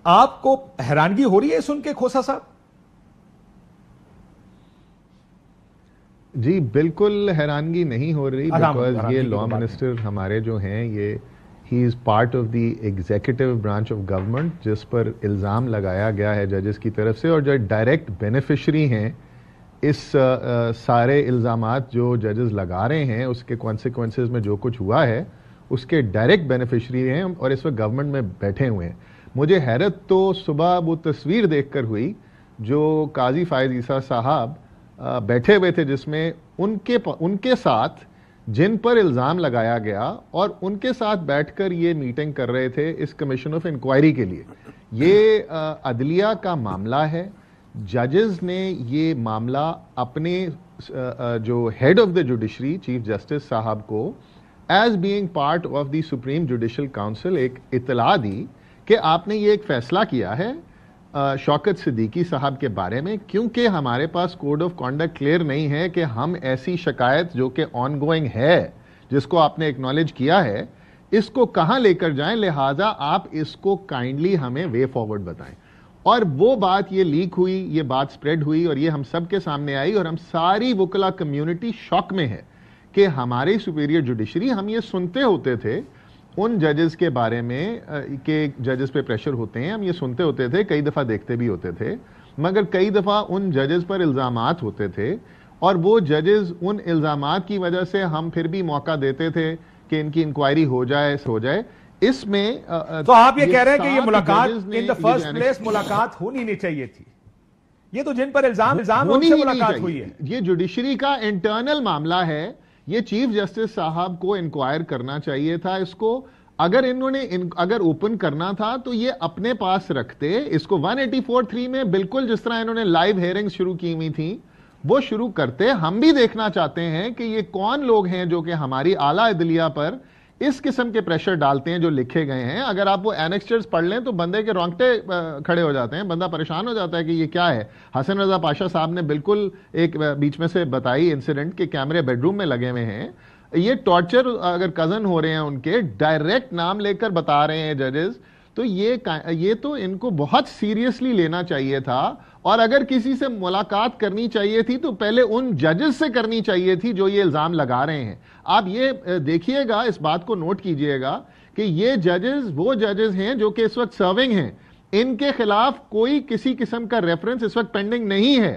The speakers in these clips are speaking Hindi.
आपको हैरानगी हो रही है सुन के खोसा साहब? जी बिल्कुल हैरानगी नहीं हो रही, बिकॉज ये लॉ मिनिस्टर हमारे जो हैं, ये he is part of the executive branch of government, जिस पर इल्ज़ाम लगाया गया है जजेस की तरफ से, और जो डायरेक्ट बेनिफिशरी हैं इस सारे इल्ज़ामात जो जजेस लगा रहे हैं उसके कॉन्सिक्वेंसेस में जो कुछ हुआ है उसके डायरेक्ट बेनिफिशरी हैं और इस वक्त गवर्नमेंट में बैठे हुए हैं। मुझे हैरत तो सुबह वो तस्वीर देखकर हुई जो काजी फायद ईसा साहब बैठे हुए थे, जिसमें उनके साथ जिन पर इल्ज़ाम लगाया गया और उनके साथ बैठकर ये मीटिंग कर रहे थे इस कमीशन ऑफ इंक्वायरी के लिए। ये अदलिया का मामला है। जजेस ने ये मामला अपने जो head of the judiciary chief justice साहब को as being part of the supreme judicial council एक इतला दी कि आपने ये एक फैसला किया है शौकत सिद्दीकी साहब के बारे में, क्योंकि हमारे पास कोड ऑफ कॉन्डक्ट क्लियर नहीं है कि हम ऐसी शिकायत जो कि ऑनगोइंग है, जिसको आपने एक्नॉलेज किया है, इसको कहां लेकर जाएं, लिहाजा आप इसको काइंडली हमें वे फॉरवर्ड बताएं। और वो बात ये लीक हुई, ये बात स्प्रेड हुई और ये हम सब के सामने आई और हम सारी वुकला कम्युनिटी शॉक में है कि हमारी सुपीरियर जुडिशरी, हम ये सुनते होते थे उन जजेस के बारे में कि जजेस पे प्रेशर होते हैं, हम ये सुनते होते थे, कई दफ़ा देखते भी होते थे, मगर कई दफ़ा उन जजेस पर इल्ज़ामात होते थे और वो जजेस उन इल्ज़ामात की वजह से हम फिर भी मौका देते थे कि इनकी इंक्वायरी हो जाए। इसमें तो आप ये कह रहे हैं कि ये मुलाकात इन द फर्स्ट प्लेस मुलाकात होनी नहीं चाहिए थी? ये तो जिन पर इल्जाम उनसे मुलाकात हुई है। ये जुडिशरी का इंटरनल मामला है, ये चीफ जस्टिस साहब को इंक्वायर करना चाहिए था इसको। अगर इन्होंने अगर ओपन करना था तो ये अपने पास रखते इसको 184(3) में, बिल्कुल जिस तरह इन्होंने लाइव हेयरिंग्स शुरू की हुई थी वो शुरू करते। हम भी देखना चाहते हैं कि ये कौन लोग हैं जो कि हमारी आला अदलिया पर इस किस्म के प्रेशर डालते हैं जो लिखे गए हैं। अगर आप वो एनेक्स्चर्स पढ़ लें तो बंदे के रोंगटे खड़े हो जाते हैं, बंदा परेशान हो जाता है कि ये क्या है। हसन रजा पाशा साहब ने बिल्कुल एक बीच में से बताई इंसिडेंट के कैमरे बेडरूम में लगे हुए हैं, ये टॉर्चर अगर कजन हो रहे हैं उनके, डायरेक्ट नाम लेकर बता रहे हैं जजेस, तो ये तो इनको बहुत सीरियसली लेना चाहिए था। और अगर किसी से मुलाकात करनी चाहिए थी तो पहले उन जजेस से करनी चाहिए थी जो ये इल्जाम लगा रहे हैं। आप ये देखिएगा, इस बात को नोट कीजिएगा कि ये जजेस वो जजेस हैं जो कि इस वक्त सर्विंग हैं, इनके खिलाफ कोई किसी किस्म का रेफरेंस इस वक्त पेंडिंग नहीं है।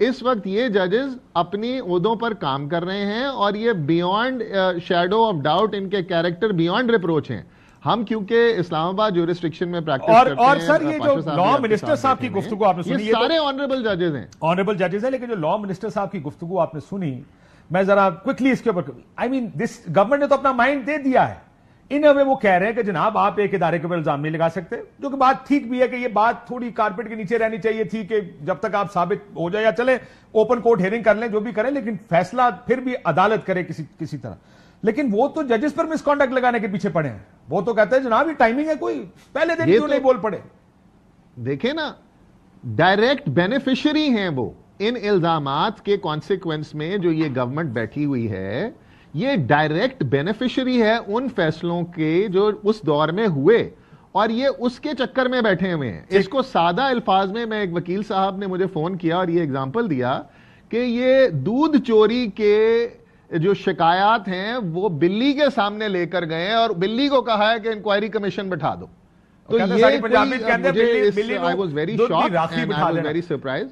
इस वक्त ये जजेस अपनी ओहदों पर काम कर रहे हैं और ये बियॉन्ड शैडो ऑफ डाउट, इनके कैरेक्टर बियॉन्ड रिप्रोच हैं। हम क्योंकि इस्लामाबाद ज्यूरिसडिक्शन में प्रैक्टिस करते और हैं, सर ये जो लॉ मिनिस्टर साहब की गुफ्तगू आपने सुनी, ये सारे ऑनरेबल जजेस हैं, ऑनरेबल जजेस हैं, लेकिन जो लॉ मिनिस्टर साहब की गुफ्तगू आपने सुनी, मैं जरा क्विकली इसके ऊपर, आई मीन दिस गवर्नमेंट ने तो अपना माइंड दे दिया है। इन वे वो कह रहे हैं कि जनाब आप एक इदारे के ऊपर इल्जाम नहीं लगा सकते, जो कि बात ठीक भी है कि ये बात थोड़ी कारपेट के नीचे रहनी चाहिए थी कि जब तक आप साबित हो जाए, या चले ओपन कोर्ट हियरिंग कर लें, जो भी करें, लेकिन फैसला फिर भी अदालत करे किसी तरह। लेकिन वो तो जजेस पर मिसकॉन्डक्ट लगाने के पीछे पड़े हैं। वो तो कहते हैं जनाब ये टाइमिंग है, कोई पहले दिन क्यों नहीं बोल पड़े। देखे ना, डायरेक्ट बेनिफिशियरी हैं वो इन इल्जामात के कॉन्सिक्वेंस में। जो ये गवर्नमेंट बैठी हुई है ये डायरेक्ट बेनिफिशियरी है उन फैसलों के जो उस दौर में हुए और ये उसके चक्कर में बैठे हुए हैं। इसको सादा अल्फाज में, मैं एक वकील साहब ने मुझे फोन किया और ये एग्जांपल दिया कि ये दूध चोरी के जो शिकायत हैं वो बिल्ली के सामने लेकर गए और बिल्ली को कहा है कि इंक्वायरी कमीशन बैठा दो। तो ये I was very shocked and I was very surprised.